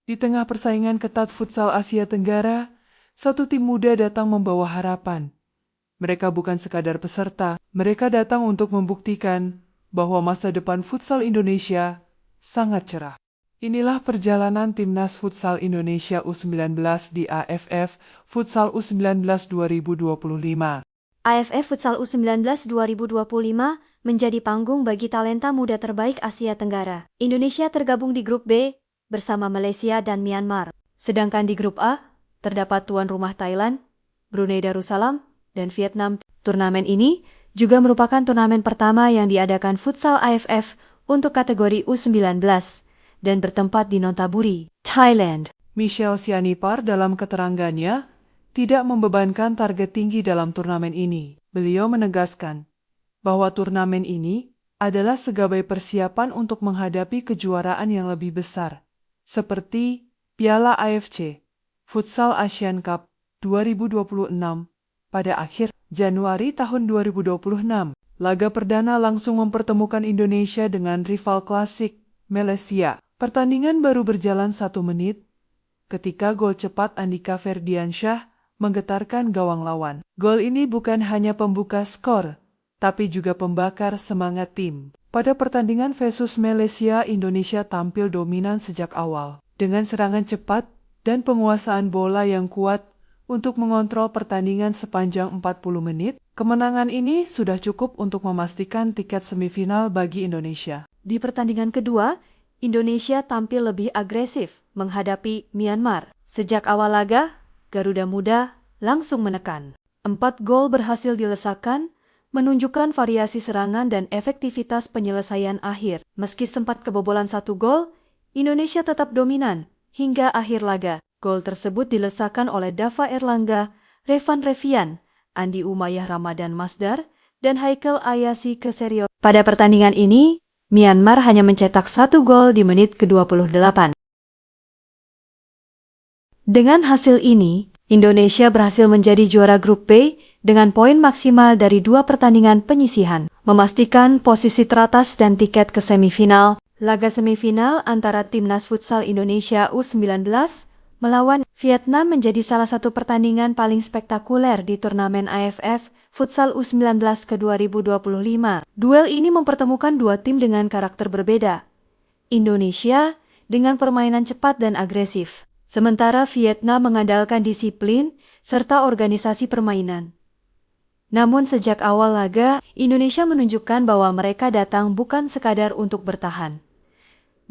Di tengah persaingan ketat futsal Asia Tenggara, satu tim muda datang membawa harapan. Mereka bukan sekadar peserta, mereka datang untuk membuktikan bahwa masa depan futsal Indonesia sangat cerah. Inilah perjalanan Timnas Futsal Indonesia U19 di AFF Futsal U19 2025. AFF Futsal U19 2025 menjadi panggung bagi talenta muda terbaik Asia Tenggara. Indonesia tergabung di grup B bersama Malaysia dan Myanmar. Sedangkan di grup A terdapat tuan rumah Thailand, Brunei Darussalam, dan Vietnam. Turnamen ini juga merupakan turnamen pertama yang diadakan futsal AFF untuk kategori U19 dan bertempat di Nonthaburi, Thailand. Michelle Sianipar dalam keterangannya tidak membebankan target tinggi dalam turnamen ini. Beliau menegaskan bahwa turnamen ini adalah sebagai persiapan untuk menghadapi kejuaraan yang lebih besar, seperti Piala AFC, Futsal Asian Cup 2026 pada akhir Januari tahun 2026. Laga perdana langsung mempertemukan Indonesia dengan rival klasik, Malaysia. Pertandingan baru berjalan 1 menit ketika gol cepat Andika Ferdiansyah menggetarkan gawang lawan. Gol ini bukan hanya pembuka skor, tapi juga pembakar semangat tim. Pada pertandingan versus Malaysia, Indonesia tampil dominan sejak awal, dengan serangan cepat dan penguasaan bola yang kuat untuk mengontrol pertandingan sepanjang 40 menit. Kemenangan ini sudah cukup untuk memastikan tiket semifinal bagi Indonesia. Di pertandingan kedua, Indonesia tampil lebih agresif menghadapi Myanmar. Sejak awal laga, Garuda Muda langsung menekan. 4 gol berhasil dilesakan, menunjukkan variasi serangan dan efektivitas penyelesaian akhir. Meski sempat kebobolan 1 gol, Indonesia tetap dominan hingga akhir laga. Gol tersebut dilesakan oleh Dava Erlangga, Revan Revian, Andi Umayyah Ramadan Masdar, dan Haikal Ayasi Keserio. Pada pertandingan ini, Myanmar hanya mencetak 1 gol di menit ke-28. Dengan hasil ini, Indonesia berhasil menjadi juara grup B dengan poin maksimal dari 2 pertandingan penyisihan, memastikan posisi teratas dan tiket ke semifinal. Laga semifinal antara Timnas Futsal Indonesia U19 melawan Vietnam menjadi salah satu pertandingan paling spektakuler di turnamen AFF Futsal U19 ke-2025. Duel ini mempertemukan 2 tim dengan karakter berbeda. Indonesia dengan permainan cepat dan agresif, sementara Vietnam mengandalkan disiplin serta organisasi permainan. Namun sejak awal laga, Indonesia menunjukkan bahwa mereka datang bukan sekadar untuk bertahan.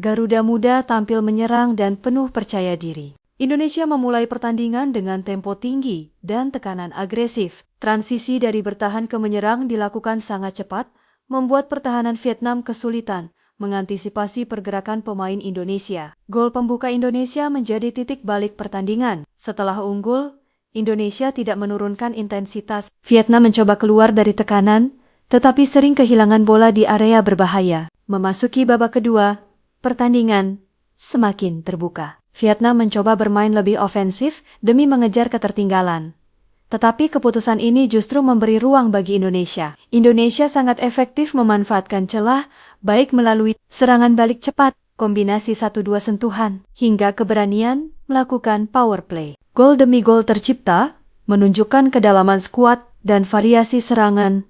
Garuda Muda tampil menyerang dan penuh percaya diri. Indonesia memulai pertandingan dengan tempo tinggi dan tekanan agresif. Transisi dari bertahan ke menyerang dilakukan sangat cepat, membuat pertahanan Vietnam kesulitan mengantisipasi pergerakan pemain Indonesia. Gol pembuka Indonesia menjadi titik balik pertandingan. Setelah unggul, Indonesia tidak menurunkan intensitas. Vietnam mencoba keluar dari tekanan, tetapi sering kehilangan bola di area berbahaya. Memasuki babak kedua, pertandingan semakin terbuka. Vietnam mencoba bermain lebih ofensif demi mengejar ketertinggalan. Tetapi keputusan ini justru memberi ruang bagi Indonesia. Indonesia sangat efektif memanfaatkan celah, baik melalui serangan balik cepat, kombinasi 1-2 sentuhan, hingga keberanian melakukan power play. Gol demi gol tercipta, menunjukkan kedalaman skuad dan variasi serangan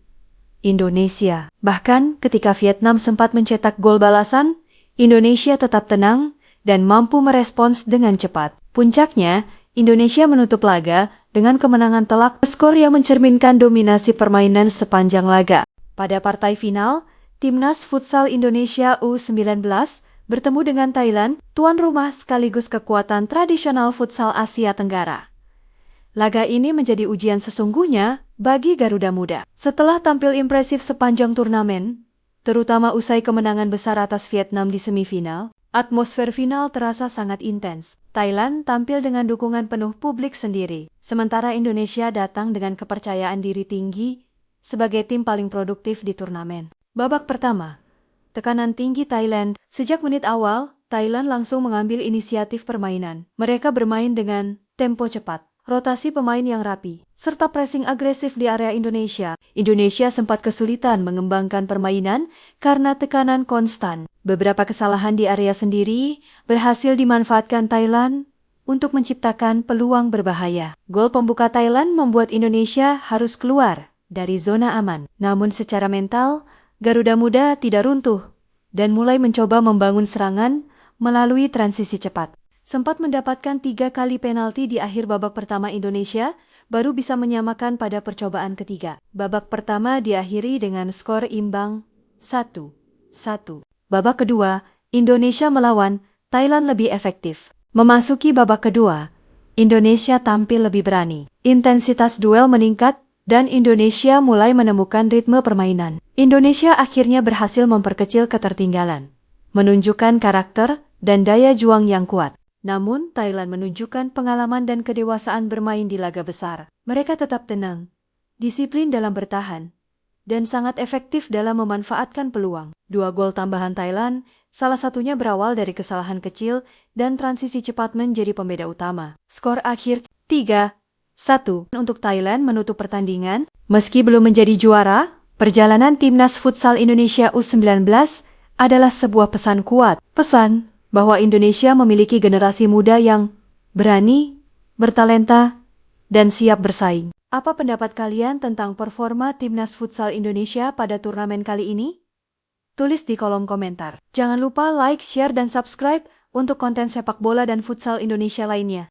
Indonesia. Bahkan ketika Vietnam sempat mencetak gol balasan, Indonesia tetap tenang dan mampu merespons dengan cepat. Puncaknya, Indonesia menutup laga dengan kemenangan telak, skor yang mencerminkan dominasi permainan sepanjang laga. Pada partai final, Timnas Futsal Indonesia U19 bertemu dengan Thailand, tuan rumah sekaligus kekuatan tradisional futsal Asia Tenggara. Laga ini menjadi ujian sesungguhnya bagi Garuda Muda. Setelah tampil impresif sepanjang turnamen, terutama usai kemenangan besar atas Vietnam di semifinal, atmosfer final terasa sangat intens. Thailand tampil dengan dukungan penuh publik sendiri, sementara Indonesia datang dengan kepercayaan diri tinggi sebagai tim paling produktif di turnamen. Babak pertama, tekanan tinggi Thailand. Sejak menit awal, Thailand langsung mengambil inisiatif permainan. Mereka bermain dengan tempo cepat, rotasi pemain yang rapi, serta pressing agresif di area Indonesia, Indonesia sempat kesulitan mengembangkan permainan karena tekanan konstan. Beberapa kesalahan di area sendiri berhasil dimanfaatkan Thailand untuk menciptakan peluang berbahaya. Gol pembuka Thailand membuat Indonesia harus keluar dari zona aman. Namun secara mental, Garuda Muda tidak runtuh dan mulai mencoba membangun serangan melalui transisi cepat. Sempat mendapatkan 3 kali penalti di akhir babak pertama Indonesia, baru bisa menyamakan pada percobaan ketiga. Babak pertama diakhiri dengan skor imbang 1-1. Babak kedua, Indonesia melawan Thailand lebih efektif. Memasuki babak kedua, Indonesia tampil lebih berani. Intensitas duel meningkat dan Indonesia mulai menemukan ritme permainan. Indonesia akhirnya berhasil memperkecil ketertinggalan, menunjukkan karakter dan daya juang yang kuat. Namun, Thailand menunjukkan pengalaman dan kedewasaan bermain di laga besar. Mereka tetap tenang, disiplin dalam bertahan, dan sangat efektif dalam memanfaatkan peluang. 2 gol tambahan Thailand, salah satunya berawal dari kesalahan kecil dan transisi cepat menjadi pembeda utama. Skor akhir 3-1 untuk Thailand menutup pertandingan. Meski belum menjadi juara, perjalanan timnas futsal Indonesia U19 adalah sebuah pesan kuat. Pesan bahwa Indonesia memiliki generasi muda yang berani, bertalenta, dan siap bersaing. Apa pendapat kalian tentang performa timnas futsal Indonesia pada turnamen kali ini? Tulis di kolom komentar. Jangan lupa like, share, dan subscribe untuk konten sepak bola dan futsal Indonesia lainnya.